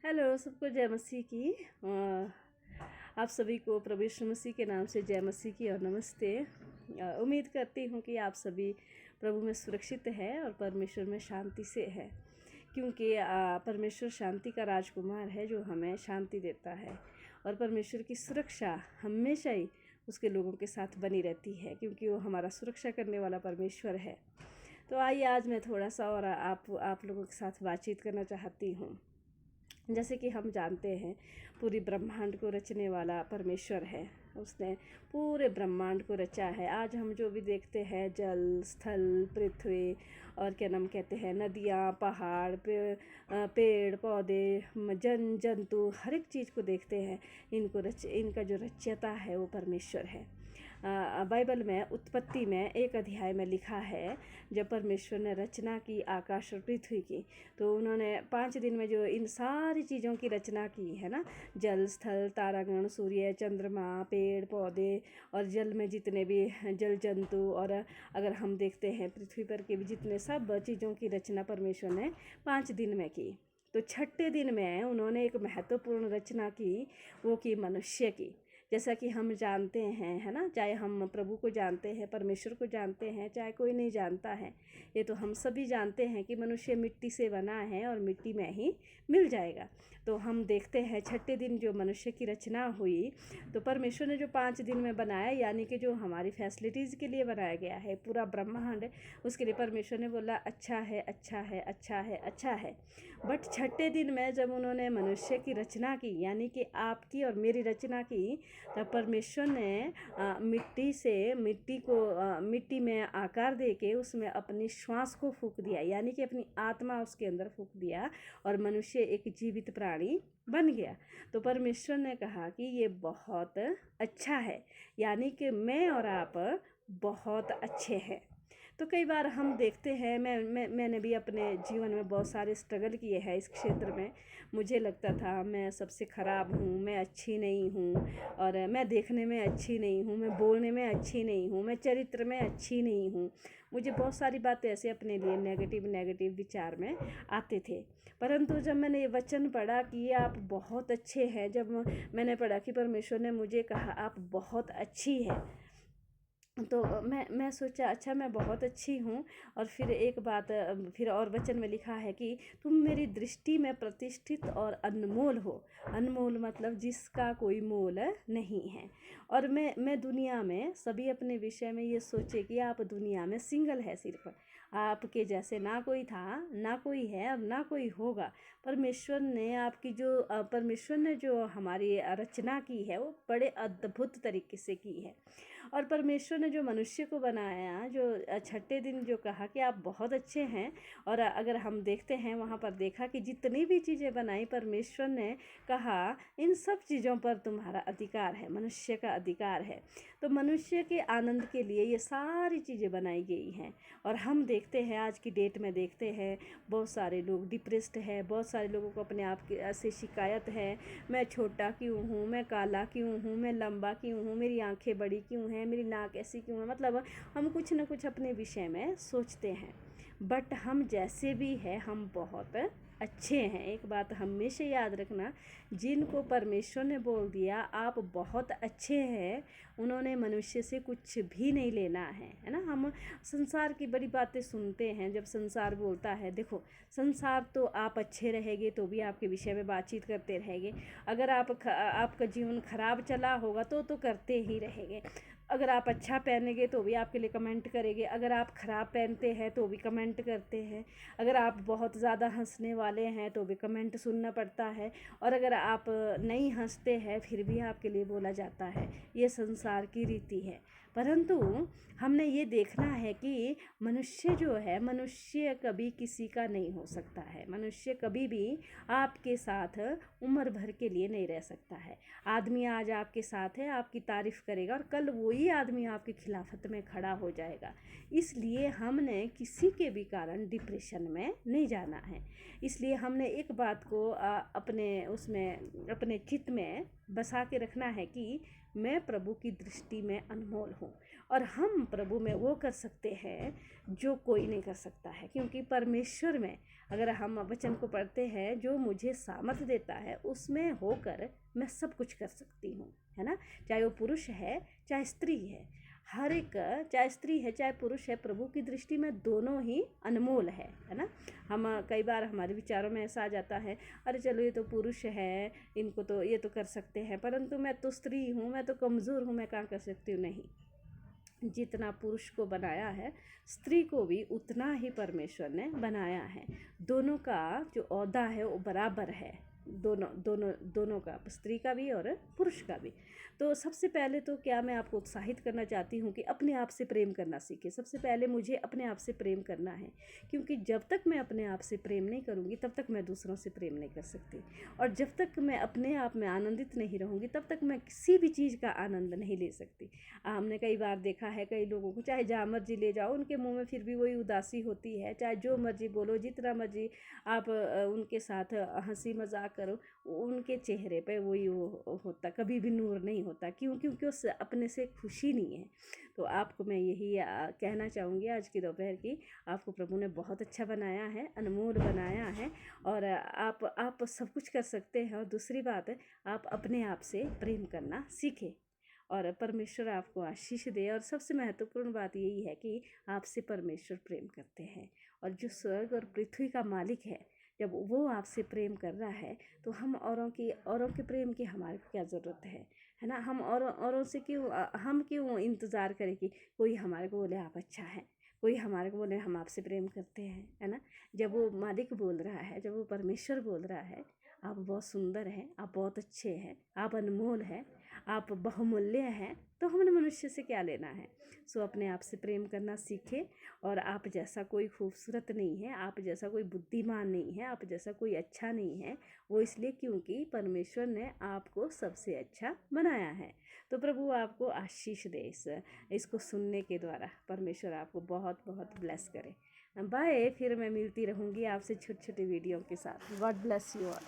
Hello सबको जय मसीह की। आप सभी को प्रभु यीशु मसीह के नाम से जय मसीह की और नमस्ते। उम्मीद करती हूँ कि आप सभी प्रभु में सुरक्षित है और परमेश्वर में शांति से है, क्योंकि परमेश्वर शांति का राजकुमार है जो हमें शांति देता है। और परमेश्वर की सुरक्षा हमेशा ही उसके लोगों के साथ बनी रहती है, क्योंकि वो हमारा सुरक्षा करने वाला परमेश्वर है। तो आइए आज मैं थोड़ा सा और आप लोगों के साथ बातचीत करना चाहती हूँ। जैसे कि हम जानते हैं, पूरी ब्रह्मांड को रचने वाला परमेश्वर है। उसने पूरे ब्रह्मांड को रचा है। आज हम जो भी देखते हैं, जल, स्थल, पृथ्वी और क्या नाम कहते हैं, नदियाँ, पहाड़, पेड़ पौधे, जंतु, हर एक चीज़ को देखते हैं, इनका जो रचयिता है वो परमेश्वर है। बाइबल में उत्पत्ति में 1 अध्याय में लिखा है, जब परमेश्वर ने रचना की आकाश और पृथ्वी की, तो उन्होंने 5 दिन में जो इन सारी चीज़ों की रचना की है ना, जल, स्थल, तारागण, सूर्य, चंद्रमा, पेड़ पौधे और जल में जितने भी जल जंतु, और अगर हम देखते हैं पृथ्वी पर के भी जितने सब चीज़ों की रचना परमेश्वर ने 5 दिन में की। तो छठे दिन में उन्होंने एक महत्वपूर्ण रचना की, वो की मनुष्य की। जैसा कि हम जानते हैं, है ना, चाहे हम प्रभु को जानते हैं, परमेश्वर को जानते हैं, चाहे कोई नहीं जानता है, ये तो हम सभी जानते हैं कि मनुष्य मिट्टी से बना है और मिट्टी में ही मिल जाएगा। तो हम देखते हैं छठे दिन जो मनुष्य की रचना हुई, तो परमेश्वर ने जो 5 दिन में बनाया, यानी कि जो हमारी फैसिलिटीज़ के लिए बनाया गया है पूरा ब्रह्मांड, उसके लिए परमेश्वर ने बोला अच्छा है, अच्छा है, अच्छा है, अच्छा है। बट छठे दिन में जब उन्होंने मनुष्य की रचना की, यानी कि आपकी और मेरी रचना की, तब परमेश्वर ने मिट्टी में आकार दे के उसमें अपनी श्वास को फूंक दिया, यानी कि अपनी आत्मा उसके अंदर फूंक दिया, और मनुष्य एक जीवित प्राणी बन गया। तो परमेश्वर ने कहा कि ये बहुत अच्छा है, यानी कि मैं और आप बहुत अच्छे हैं। तो कई बार हम देखते हैं, मैंने भी अपने जीवन में बहुत सारे स्ट्रगल किए हैं इस क्षेत्र में। मुझे लगता था मैं सबसे ख़राब हूँ, मैं अच्छी नहीं हूँ, और मैं देखने में अच्छी नहीं हूँ, मैं बोलने में अच्छी नहीं हूँ, मैं चरित्र में अच्छी नहीं हूँ। मुझे बहुत सारी बातें ऐसे अपने लिए नेगेटिव विचार में आते थे। परंतु जब मैंने ये वचन पढ़ा कि ये आप बहुत अच्छे हैं, जब मैंने पढ़ा कि परमेश्वर ने मुझे कहा आप बहुत अच्छी है, तो मैं सोचा अच्छा मैं बहुत अच्छी हूँ। और फिर एक बात फिर और वचन में लिखा है कि तुम मेरी दृष्टि में प्रतिष्ठित और अनमोल हो। अनमोल मतलब जिसका कोई मोल नहीं है। और मैं दुनिया में सभी अपने विषय में ये सोचे कि आप दुनिया में सिंगल है, सिर्फ आपके जैसे ना कोई था, ना कोई है और ना कोई होगा। परमेश्वर ने जो हमारी रचना की है वो बड़े अद्भुत तरीके से की है। और परमेश्वर ने जो मनुष्य को बनाया, जो छठे दिन जो कहा कि आप बहुत अच्छे हैं, और अगर हम देखते हैं वहाँ पर देखा कि जितनी भी चीज़ें बनाई, परमेश्वर ने कहा इन सब चीज़ों पर तुम्हारा अधिकार है, मनुष्य का अधिकार है। तो मनुष्य के आनंद के लिए ये सारी चीज़ें बनाई गई हैं। और हम देखते हैं आज की डेट में देखते हैं बहुत सारे लोग डिप्रेस्ड है, बहुत सारे लोगों को अपने आप से शिकायत है, मैं छोटा क्यों हूँ, मैं काला क्यों हूँ, मैं लंबा क्यों हूँ, मेरी आंखें बड़ी क्यों हैं, मेरी नाक ऐसी क्यों है। मतलब हम कुछ न कुछ अपने विषय में सोचते हैं। बट हम जैसे भी हैं हम बहुत अच्छे हैं। एक बात हमेशा याद रखना, जिनको परमेश्वर ने बोल दिया आप बहुत अच्छे हैं, उन्होंने मनुष्य से कुछ भी नहीं लेना है ना। हम संसार की बड़ी बातें सुनते हैं, जब संसार बोलता है, देखो संसार तो आप अच्छे रहेंगे तो भी आपके विषय में बातचीत करते रहेंगे, अगर आपका जीवन खराब चला होगा तो करते ही रहेंगे, अगर आप अच्छा पहनेंगे तो भी आपके लिए कमेंट करेंगे, अगर आप ख़राब पहनते हैं तो भी कमेंट करते हैं, अगर आप बहुत ज़्यादा हंसने वाले हैं तो भी कमेंट सुनना पड़ता है, और अगर आप नहीं हंसते हैं फिर भी आपके लिए बोला जाता है। ये संसार की रीति है। परंतु हमने ये देखना है कि मनुष्य कभी किसी का नहीं हो सकता है। मनुष्य कभी भी आपके साथ उम्र भर के लिए नहीं रह सकता है। आदमी आज आपके साथ है, आपकी तारीफ़ करेगा, और कल वही आदमी आपके खिलाफत में खड़ा हो जाएगा। इसलिए हमने किसी के भी कारण डिप्रेशन में नहीं जाना है। इसलिए हमने एक बात को अपने चित्त में बसा के रखना है कि मैं प्रभु की दृष्टि में अनमोल हूँ। और हम प्रभु में वो कर सकते हैं जो कोई नहीं कर सकता है, क्योंकि परमेश्वर में अगर हम वचन को पढ़ते हैं, जो मुझे सामर्थ देता है उसमें होकर मैं सब कुछ कर सकती हूँ, है ना। चाहे वो पुरुष है चाहे स्त्री है, हर एक, चाहे स्त्री है चाहे पुरुष है, प्रभु की दृष्टि में दोनों ही अनमोल है ना। हम कई बार हमारे विचारों में ऐसा आ जाता है, अरे चलो ये तो पुरुष है, इनको तो ये तो कर सकते हैं, परंतु मैं तो स्त्री हूँ, मैं तो कमज़ोर हूँ, मैं कहाँ कर सकती हूँ। नहीं, जितना पुरुष को बनाया है स्त्री को भी उतना ही परमेश्वर ने बनाया है। दोनों का जो ओहदा है वो बराबर है, दोनों का, स्त्री का भी और पुरुष का भी। तो सबसे पहले तो क्या मैं आपको उत्साहित करना चाहती हूँ कि अपने आप से प्रेम करना सीखें। सबसे पहले मुझे अपने आप से प्रेम करना है, क्योंकि जब तक मैं अपने आप से प्रेम नहीं करूँगी तब तक मैं दूसरों से प्रेम नहीं कर सकती, और जब तक मैं अपने आप में आनंदित नहीं रहूँगी तब तक मैं किसी भी चीज़ का आनंद नहीं ले सकती। हमने कई बार देखा है कई लोगों को, चाहे जहाँ मर्जी ले जाओ उनके मुंह में फिर भी वही उदासी होती है, चाहे जो मर्जी बोलो, जितना मर्जी आप उनके साथ हंसी मजाक करो, उनके चेहरे पे वही वो होता, कभी भी नूर नहीं होता। क्यों? क्योंकि उस अपने से खुशी नहीं है। तो आपको मैं यही कहना चाहूँगी आज की दोपहर की, आपको प्रभु ने बहुत अच्छा बनाया है, अनमोल बनाया है, और आप सब कुछ कर सकते हैं। और दूसरी बात है, आप अपने आप से प्रेम करना सीखें और परमेश्वर आपको आशीष दे। और सबसे महत्वपूर्ण बात यही है कि आपसे परमेश्वर प्रेम करते हैं, और जो स्वर्ग और पृथ्वी का मालिक है, जब वो आपसे प्रेम कर रहा है तो हम औरों के प्रेम की हमारे को क्या ज़रूरत है ना। हम औरों से हम क्यों इंतज़ार करें कि कोई हमारे को बोले आप अच्छा है, कोई हमारे को बोले हम आपसे प्रेम करते हैं, है ना। जब वो मालिक बोल रहा है, जब वो परमेश्वर बोल रहा है, आप बहुत सुंदर हैं, आप बहुत अच्छे हैं, आप अनमोल हैं, आप बहुमूल्य हैं, तो हमने मनुष्य से क्या लेना है। सो अपने आप से प्रेम करना सीखें, और आप जैसा कोई खूबसूरत नहीं है, आप जैसा कोई बुद्धिमान नहीं है, आप जैसा कोई अच्छा नहीं है, वो इसलिए क्योंकि परमेश्वर ने आपको सबसे अच्छा बनाया है। तो प्रभु आपको आशीष दे इसको सुनने के द्वारा। परमेश्वर आपको बहुत बहुत ब्लेस करे। बाय, फिर मैं मिलती रहूँगी आपसे छोटी छोटी वीडियो के साथ। God bless you all.